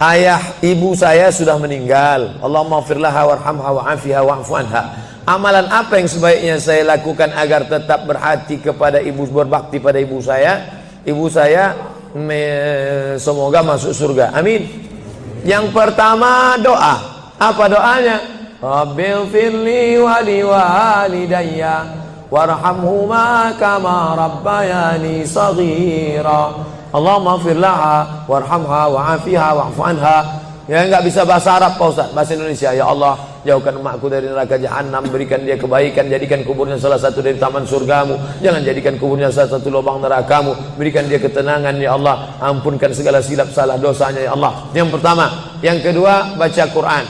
ayah ibu saya sudah meninggal. Allahumma firlaha warhamha wa'afiha wa'fu anha. Amalan apa yang sebaiknya saya lakukan agar tetap berhati kepada ibu, berbakti pada ibu saya? Ibu saya semoga masuk surga. Amin. Yang pertama doa. Apa doanya? Rabbil firli wa liwalidayya warhamhuma kama rabbayani saghira. Allahumma ighfir laha warhamha wa'afiha wa'fu anha. Ya, enggak bisa bahasa Arab Pak Ustaz, bahasa Indonesia. Ya Allah, jauhkan emakku dari neraka jahanam, berikan dia kebaikan, jadikan kuburnya salah satu dari taman surgamu, jangan jadikan kuburnya salah satu lubang nerakamu, berikan dia ketenangan ya Allah, ampunkan segala silap salah dosanya ya Allah. Yang pertama. Yang kedua, baca Quran.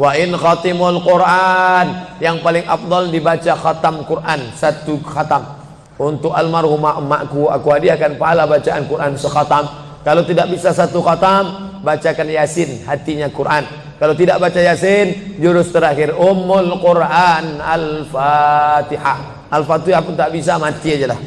Wa in khatimul Quran, yang paling afdal dibaca khatam Quran, satu khatam. Untuk almarhumah emakku, aku hadiahkan pahala bacaan Quran sekhatam. Kalau tidak bisa satu khatam, bacakan Yasin, hatinya Quran. Kalau tidak baca Yasin, jurus terakhir Ummul Quran Al-Fatihah. Al-Fatihah pun tak bisa, mati aja lah.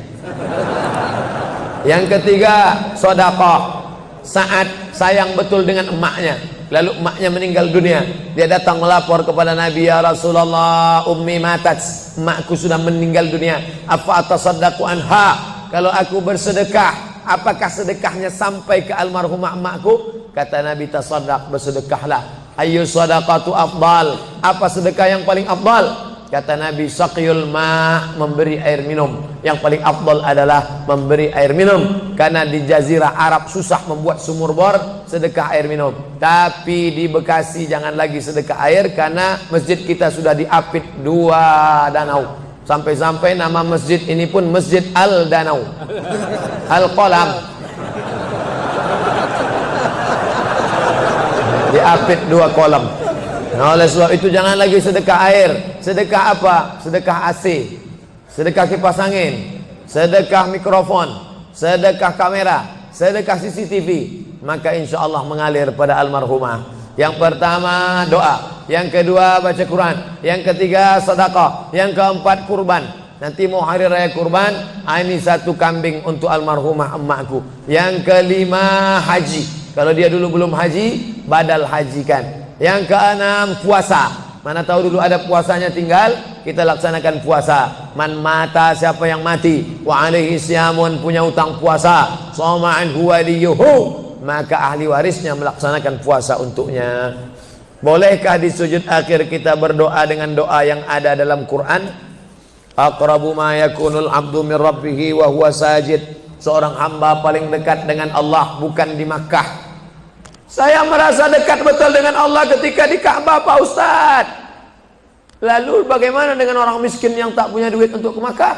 Yang ketiga, sedekah. Saat sayang betul dengan emaknya, lalu emaknya meninggal dunia, dia datang melapor kepada Nabi, ya Rasulullah, ummi matat, emakku sudah meninggal dunia, apa atasaddaqu anha, kalau aku bersedekah, apakah sedekahnya sampai ke almarhumah emakku? Kata Nabi, tasaddaq, bersedekahlah. Ayu sadaqatu afdal, apa sedekah yang paling afdal? Kata Nabi, saqiyul ma', memberi air minum. Yang paling afdal adalah memberi air minum, karena di jazirah Arab susah membuat sumur bor, sedekah air minum. Tapi di Bekasi jangan lagi sedekah air, karena masjid kita sudah diapit 2 danau. Sampai-sampai nama masjid ini pun Masjid Al-Danau, Al-Qalam, diapit 2 kolam. Nah, oleh sebab itu jangan lagi sedekah air. Sedekah apa? Sedekah AC, sedekah kipas angin, sedekah mikrofon, sedekah kamera, sedekah CCTV. Maka insya Allah mengalir pada almarhumah. Yang pertama doa, yang kedua baca Quran, yang ketiga sedekah, yang keempat kurban. Nanti mau hari raya kurban, ini 1 kambing untuk almarhumah emakku. Yang kelima haji. Kalau dia dulu belum haji, badal hajikan. Yang keenam puasa. Mana tahu dulu ada puasanya tinggal, kita laksanakan puasa. Man mata, siapa yang mati, wa alaihi siyamun, punya utang puasa, shoma anhu waliyuhu, maka ahli warisnya melaksanakan puasa untuknya. Bolehkah di sujud akhir kita berdoa dengan doa yang ada dalam Quran? Aqrabu ma yakunul abdu min rabbihi wa huwa sajid. Seorang hamba paling dekat dengan Allah bukan di Makkah. Saya merasa dekat betul dengan Allah ketika di Ka'bah Pak Ustaz. Lalu bagaimana dengan orang miskin yang tak punya duit untuk ke Makkah?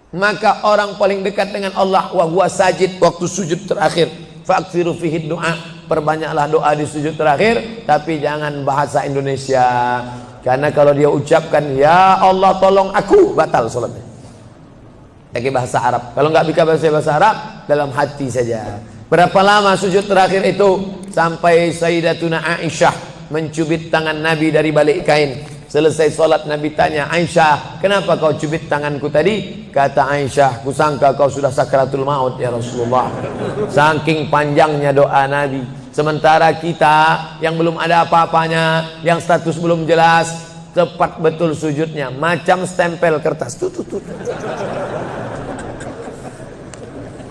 Maka orang paling dekat dengan Allah wa huwa sajid, waktu sujud terakhir. Fa'kthiru fihi du'a, perbanyaklah doa di sujud terakhir, tapi jangan bahasa Indonesia. Karena kalau dia ucapkan ya Allah tolong aku, batal salatnya. Pakai bahasa Arab. Kalau nggak bisa bahasa Arab, dalam hati saja. Berapa lama sujud terakhir itu? Sampai Sayyidatuna Aisyah mencubit tangan Nabi dari balik kain. Selesai sholat Nabi tanya, Aisyah, kenapa kau cubit tanganku tadi? Kata Aisyah, kusangka kau sudah sakratul maut ya Rasulullah. Saking panjangnya doa Nabi. Sementara kita yang belum ada apa-apanya, yang status belum jelas, cepat betul sujudnya, macam stempel kertas.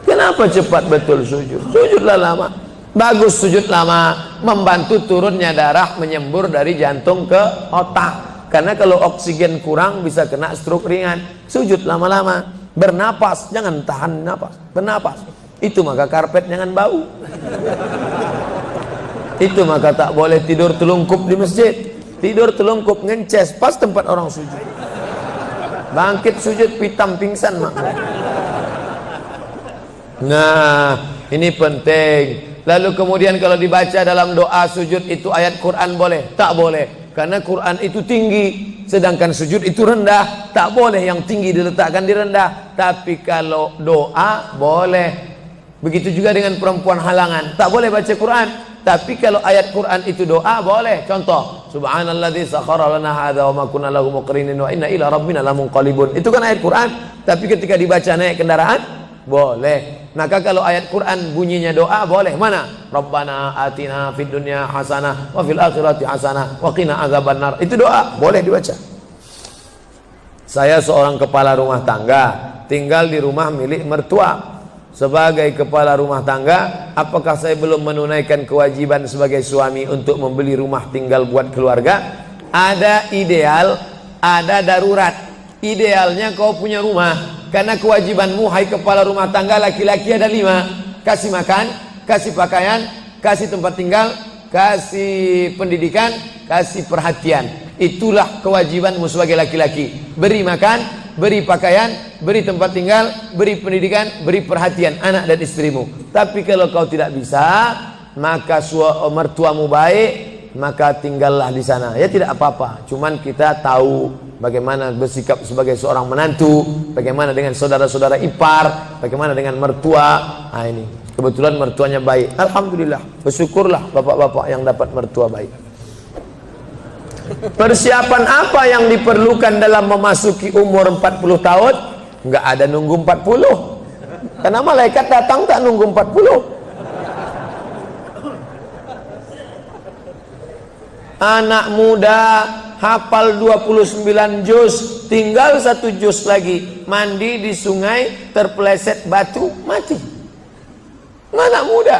Kenapa cepat betul sujud? Sujudlah lama. Bagus sujud lama, membantu turunnya darah menyembur dari jantung ke otak. Karena kalau oksigen kurang bisa kena stroke ringan. Sujud lama-lama, bernapas, jangan tahan napas, bernapas. Itu maka karpet jangan bau. Itu maka tak boleh tidur telungkup di masjid. Tidur telungkup ngences pas tempat orang sujud. Bangkit sujud pitam pingsan mak. Nah, ini penting. Lalu kemudian kalau dibaca dalam doa sujud itu ayat Quran boleh? Tak boleh. Karena Quran itu tinggi, sedangkan sujud itu rendah. Tak boleh yang tinggi diletakkan di rendah. Tapi kalau doa boleh. Begitu juga dengan perempuan halangan. Tak boleh baca Quran. Tapi kalau ayat Quran itu doa boleh. Contoh, Subhanalladzi sakhkhara lana hadza wa ma kunna lahu muqrinin wa inna ila rabbina lamunqalibun. Itu kan ayat Quran. Tapi ketika dibaca naik kendaraan boleh. Maka kalau ayat Quran bunyinya doa boleh. Mana? Rabbana atina fid dunya hasanah wa fil akhirati hasanah wa qina adzabannar. Itu doa, boleh dibaca. Saya seorang kepala rumah tangga, tinggal di rumah milik mertua. Sebagai kepala rumah tangga, apakah saya belum menunaikan kewajiban sebagai suami untuk membeli rumah tinggal buat keluarga? Ada ideal, ada darurat. Idealnya kau punya rumah, karena kewajibanmu hai kepala rumah tangga laki-laki ada 5. Kasih makan, kasih pakaian, kasih tempat tinggal, kasih pendidikan, kasih perhatian. Itulah kewajibanmu sebagai laki-laki. Beri makan, beri pakaian, beri tempat tinggal, beri pendidikan, beri perhatian anak dan istrimu. Tapi kalau kau tidak bisa, maka mertuamu baik, maka tinggallah di sana. Ya tidak apa-apa. Cuman kita tahu bagaimana bersikap sebagai seorang menantu, bagaimana dengan saudara-saudara ipar, bagaimana dengan mertua. Nah ini, kebetulan mertuanya baik. Alhamdulillah, bersyukurlah bapak-bapak yang dapat mertua baik. Persiapan apa yang diperlukan dalam memasuki umur 40 tahun? Enggak ada nunggu 40. Karena malaikat datang tak nunggu 40. Anak muda hafal 29 juz, tinggal 1 juz lagi, mandi di sungai terpeleset batu mati. Anak muda.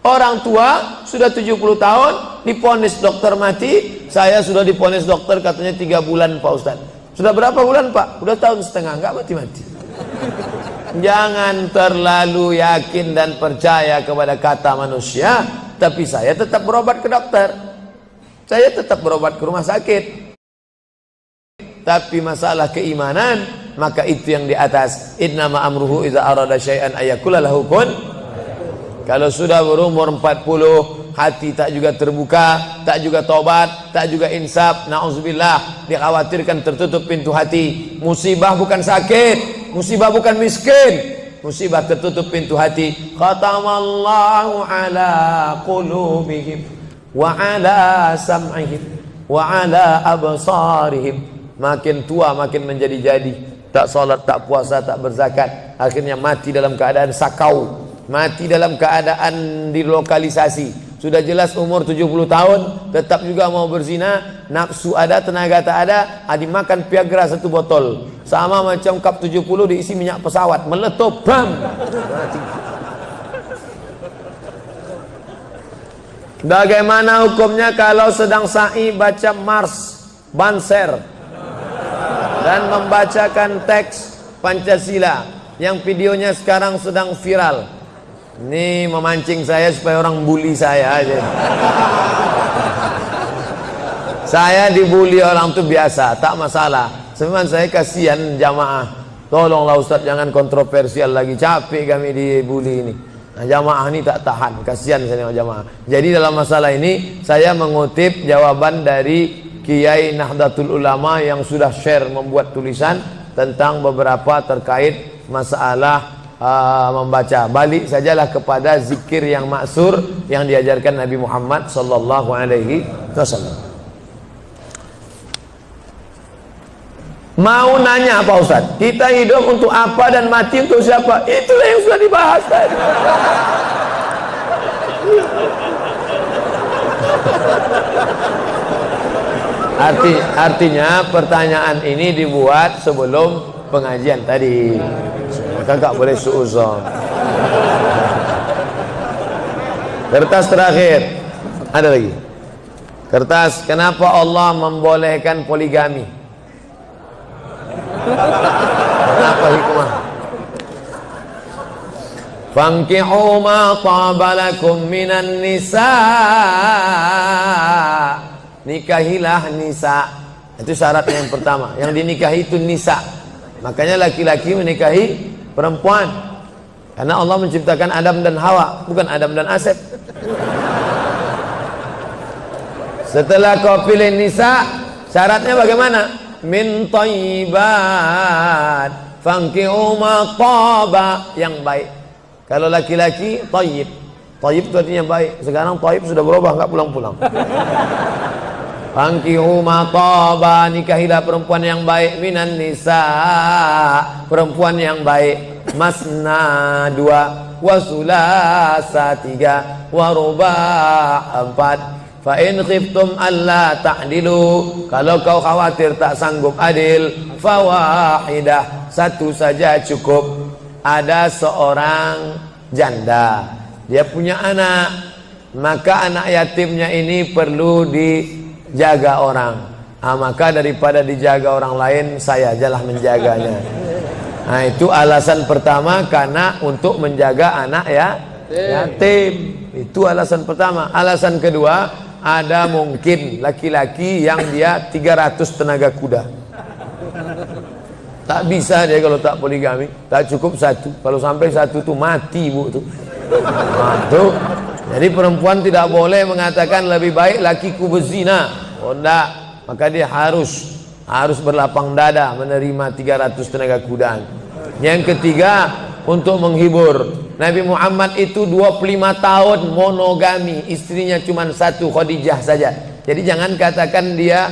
Orang tua sudah 70 tahun diponis dokter mati. Saya sudah diponis dokter katanya 3 bulan Pak Ustaz. Sudah berapa bulan Pak? Udah tahun setengah, enggak mati-mati. Jangan terlalu yakin dan percaya kepada kata manusia. Tapi saya tetap berobat ke dokter, saya tetap berobat ke rumah sakit. Tapi masalah keimanan, maka itu yang di atas. Innama amruhu idza arada syai'an ayakula lahu kun. Kalau sudah berumur 40, hati tak juga terbuka, tak juga tobat, tak juga insaf, na'udzubillah, dikhawatirkan tertutup pintu hati. Musibah bukan sakit, musibah bukan miskin, musibah tertutup pintu hati. Khatamallahu ala qulubihim wa ala sam'ihim wa ala absarihim. Makin tua makin menjadi-jadi, tak salat, tak puasa, tak berzakat, akhirnya mati dalam keadaan sakau, mati dalam keadaan dilokalisasi. Sudah jelas umur 70 tahun tetap juga mau berzina, nafsu ada, tenaga tak ada, dimakan Viagra 1 botol, sama macam cup 70 diisi minyak pesawat, meletup, bam, mati. Bagaimana hukumnya kalau sedang sa'i baca Mars, Banser, dan membacakan teks Pancasila yang videonya sekarang sedang viral? Ini memancing saya supaya orang bully saya aja. Saya dibully orang itu biasa, tak masalah. Sebenarnya saya kasihan jamaah. Tolonglah Ustaz, jangan kontroversial lagi, capek kami dibully ini. Nah, jamaah ini tak tahan, kasihan saya dengan jamaah. Jadi dalam masalah ini saya mengutip jawaban dari Kiai Nahdlatul Ulama yang sudah share membuat tulisan tentang beberapa terkait masalah membaca. Balik sajalah kepada zikir yang maksur yang diajarkan Nabi Muhammad sallallahu alaihi wasallam. Mau nanya Pak Ustaz, kita hidup untuk apa dan mati untuk siapa? Itulah yang sudah dibahas tadi. Artinya pertanyaan ini dibuat sebelum pengajian tadi. Kakak boleh suuzon. Kertas terakhir, ada lagi. Kertas, kenapa Allah membolehkan poligami? Kenapa hikmah? Fankihu ma tabalakum minan nisa. Nikahilah nisa. Itu syaratnya yang pertama. Yang dinikahi itu nisa. Makanya laki-laki menikahi perempuan, karena Allah menciptakan Adam dan Hawa, bukan Adam dan Asep. Setelah kau pilih nisa, syaratnya bagaimana? Min thayyibat fankihu ma taba, yang baik. Kalau laki-laki thayyib, thayyib itu artinya baik. Sekarang thayyib sudah berubah, enggak pulang-pulang. Fankihu ma taba, nikahilah perempuan yang baik, minan nisa, perempuan yang baik. masna 2, wa sulasa 3, wa ruba' 4. Fa in khiftum alla ta'dilu, kalau kau khawatir tak sanggup adil, fawahidah, satu saja cukup. Ada seorang janda, dia punya anak, maka anak yatimnya ini perlu dijaga orang. Maka daripada dijaga orang lain, saya ajalah menjaganya. Nah, itu alasan pertama, karena untuk menjaga anak yatim. Itu alasan pertama. Alasan kedua, ada mungkin laki-laki yang dia 300 tenaga kuda. Tak bisa dia kalau tak poligami, tak cukup satu. Kalau sampai satu tuh mati bu tuh. Nah, tuh. Jadi perempuan tidak boleh mengatakan lebih baik lakiku berzina. Oh enggak. Maka dia harus berlapang dada menerima 300 tenaga kuda. Yang ketiga, untuk menghibur. Nabi Muhammad itu 25 tahun monogami, istrinya cuma satu, Khadijah saja. Jadi jangan katakan dia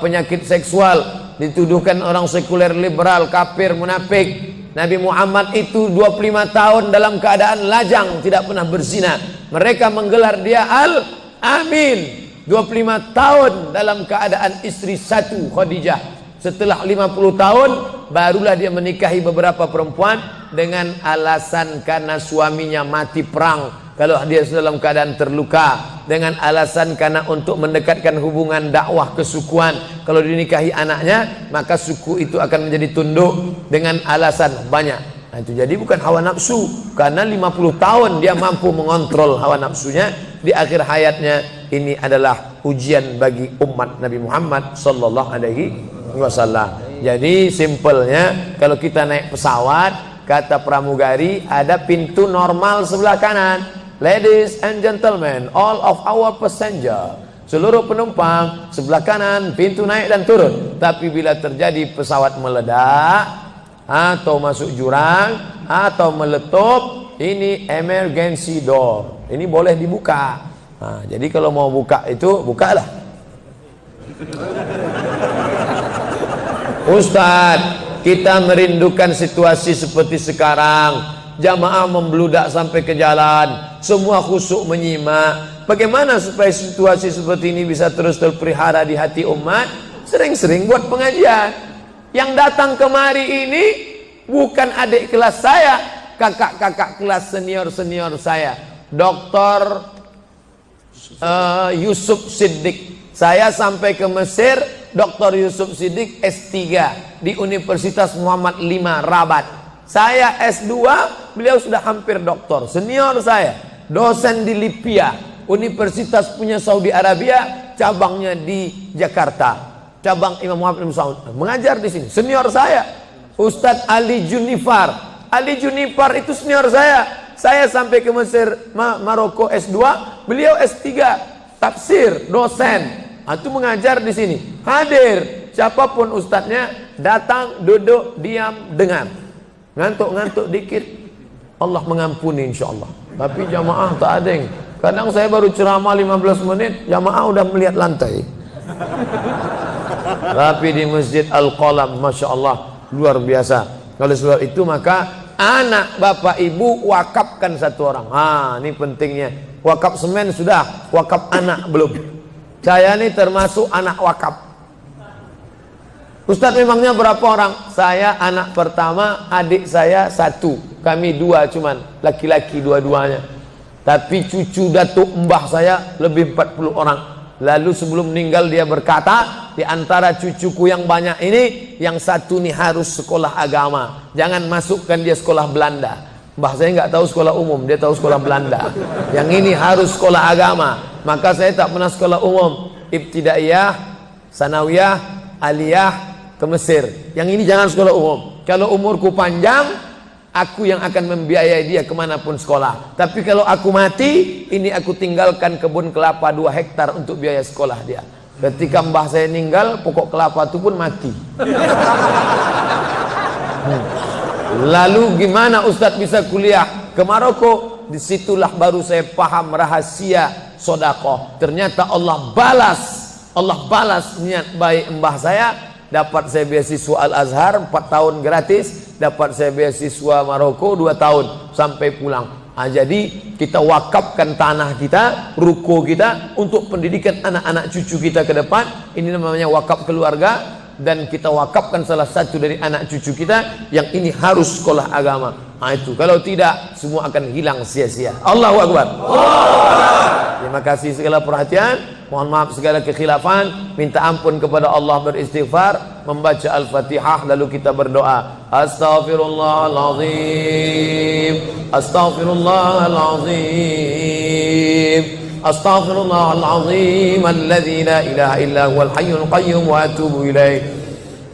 penyakit seksual, dituduhkan orang sekuler, liberal, kafir, munafik. Nabi Muhammad itu 25 tahun dalam keadaan lajang, tidak pernah berzina. Mereka menggelar dia Al-Amin. 25 tahun dalam keadaan istri satu, Khadijah. Setelah 50 tahun barulah dia menikahi beberapa perempuan dengan alasan karena suaminya mati perang, kalau dia dalam keadaan terluka, dengan alasan karena untuk mendekatkan hubungan dakwah kesukuan. Kalau dinikahi anaknya, maka suku itu akan menjadi tunduk, dengan alasan banyak. Nah, itu jadi bukan hawa nafsu, karena 50 tahun dia mampu mengontrol hawa nafsunya. Di akhir hayatnya, ini adalah ujian bagi umat Nabi Muhammad sallallahu alaihi wasallam. Jadi simpelnya, kalau kita naik pesawat, kata pramugari, ada pintu normal sebelah kanan. Ladies and gentlemen, all of our passenger, seluruh penumpang, sebelah kanan pintu naik dan turun. Tapi bila terjadi pesawat meledak atau masuk jurang atau meletup, ini emergency door, ini boleh dibuka. Nah, jadi kalau mau buka itu, bukalah. Ustadz, kita merindukan situasi seperti sekarang. Jamaah membludak sampai ke jalan, semua khusyuk menyimak. Bagaimana supaya situasi seperti ini bisa terus terpelihara di hati umat? Sering-sering buat pengajian. Yang datang kemari ini bukan adik kelas saya, kakak-kakak kelas senior-senior saya. Dr. Yusuf Siddiq. Saya sampai ke Mesir, Dr. Yusuf Siddiq S3 di Universitas Muhammad V Rabat. Saya S2, beliau sudah hampir doktor. Senior saya, dosen di Libya, universitas punya Saudi Arabia, cabangnya di Jakarta, cabang Imam Muhammad bin Saud. Mengajar di sini. Senior saya, Ustadz Ali Junifar. Ali Junifar itu senior saya. Saya sampai ke Mesir, Maroko S2, beliau S3, tafsir, dosen. Itu mengajar di sini. Hadir, siapapun ustadznya, datang, duduk, diam, dengar. Ngantuk-ngantuk dikit, Allah mengampuni insyaallah. Tapi jamaah tak ada yang. Kadang saya baru ceramah 15 menit, jamaah udah melihat lantai. Tapi di Masjid Al-Qalam, Masya Allah, luar biasa. Kalau sebab itu, maka anak bapak ibu wakafkan satu orang. Ini pentingnya. Wakaf semen sudah, wakaf anak belum. Saya ini termasuk anak wakaf. Ustadz, memangnya berapa orang? Saya anak pertama, adik saya satu, kami dua cuman, laki-laki dua-duanya. Tapi cucu datuk mbah saya lebih 40 orang. Lalu sebelum meninggal dia berkata, di antara cucuku yang banyak ini, yang satu nih harus sekolah agama, jangan masukkan dia sekolah Belanda. Mbah saya nggak tahu sekolah umum, dia tahu sekolah Belanda. Yang ini harus sekolah agama. Maka saya tak pernah sekolah umum, ibtidaiyah, sanawiyah, aliyah, ke Mesir. Yang ini jangan sekolah umum. Kalau umurku panjang, aku yang akan membiayai dia kemanapun sekolah. Tapi kalau aku mati, ini aku tinggalkan kebun kelapa 2 hektar untuk biaya sekolah dia. Ketika mbah saya meninggal, pokok kelapa itu pun mati. Lalu gimana Ustadz bisa kuliah ke Maroko? Disitulah baru saya paham rahasia sodakoh. Ternyata Allah balas niat baik mbah saya dapat saya beasiswa Al-Azhar 4 tahun gratis, dapat saya beasiswa Maroko 2 tahun sampai pulang. Jadi kita wakafkan tanah kita, ruko kita untuk pendidikan anak-anak cucu kita ke depan. Ini namanya wakaf keluarga. Dan kita wakafkan salah satu dari anak cucu kita yang ini harus sekolah agama. Itu kalau tidak semua akan hilang sia-sia. Allahu Akbar. Terima kasih segala perhatian. Mohon maaf segala kekhilafan. Minta ampun kepada Allah, beristighfar, membaca Al-Fatihah, lalu kita berdoa. Astaghfirullahaladzim, Astaghfirullahaladzim, Astaghfirullahaladzim alladzi la ilaha illa huwal hayyul qayyum wa atubu ilaih.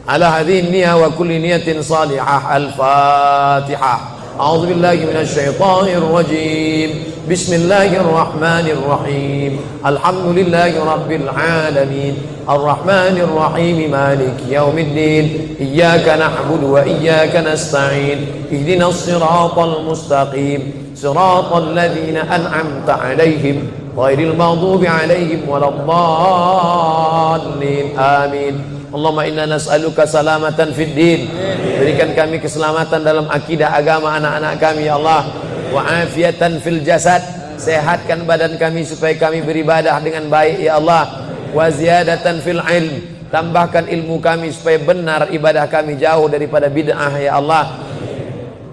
Ala hadhihi niyyah wa kulli niyatin salihah. Al-Fatihah. A'udzu billahi minasy syaithanir rajim. Bismillahirrahmanir rahim. Alhamdulillahi rabbil alamin. Arrahmanir rahim. Maliki yaumiddin. Iyyaka na'budu wa iyyaka nasta'in. Ihdinas siratal mustaqim. Siratal ladzina an'amta 'alaihim ghairil maghdubi 'alaihim waladdallin. Amin. Allahumma inna nas'aluka salamatan fid din. Berikan kami keselamatan dalam akidah agama anak-anak kami ya Allah. Wa afiatan fil jasad. Sehatkan badan kami supaya kami beribadah dengan baik ya Allah. Wa ziyadatan fil ilm. Tambahkan ilmu kami supaya benar ibadah kami, jauh daripada bid'ah ya Allah.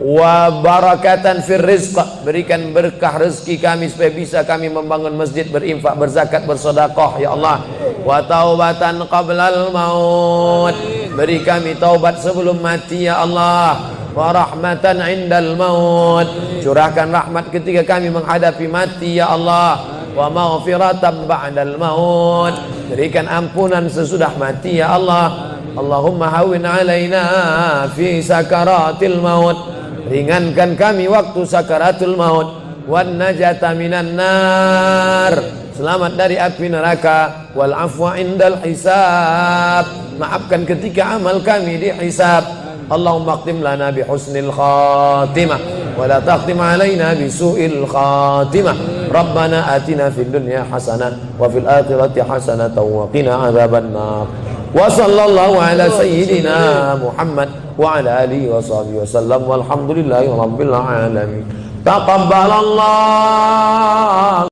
Wa barakatan fir rizq. Berikan berkah rezeki kami supaya bisa kami membangun masjid, berinfak, berzakat, bersedekah ya Allah. Wa taubatan qablal maut. Beri kami taubat sebelum mati ya Allah. Wa rahmatan indal maut. Curahkan rahmat ketika kami menghadapi mati ya Allah. Wa maghfiratan ba'dal maut. Berikan ampunan sesudah mati ya Allah. Allahumma hawwin alaina fi sakaratil maut. Ringankan kami waktu sakaratul maut. Wan najata minan nar. Selamat dari api neraka. Wal afwa indal hisab. Maafkan ketika amal kami dihisab. Allahumma khtim lana bi husnil khatimah wa la takhtim alaina bi su'il khatimah. Rabbana atina fid dunya hasanah wa fil akhirati hasanah wa qina adzaban nar. Wa sallallahu ala sayyidina Muhammad wa ala alihi wa sahbihi wasallam walhamdulillahi rabbil alamin. Taqabbalallah.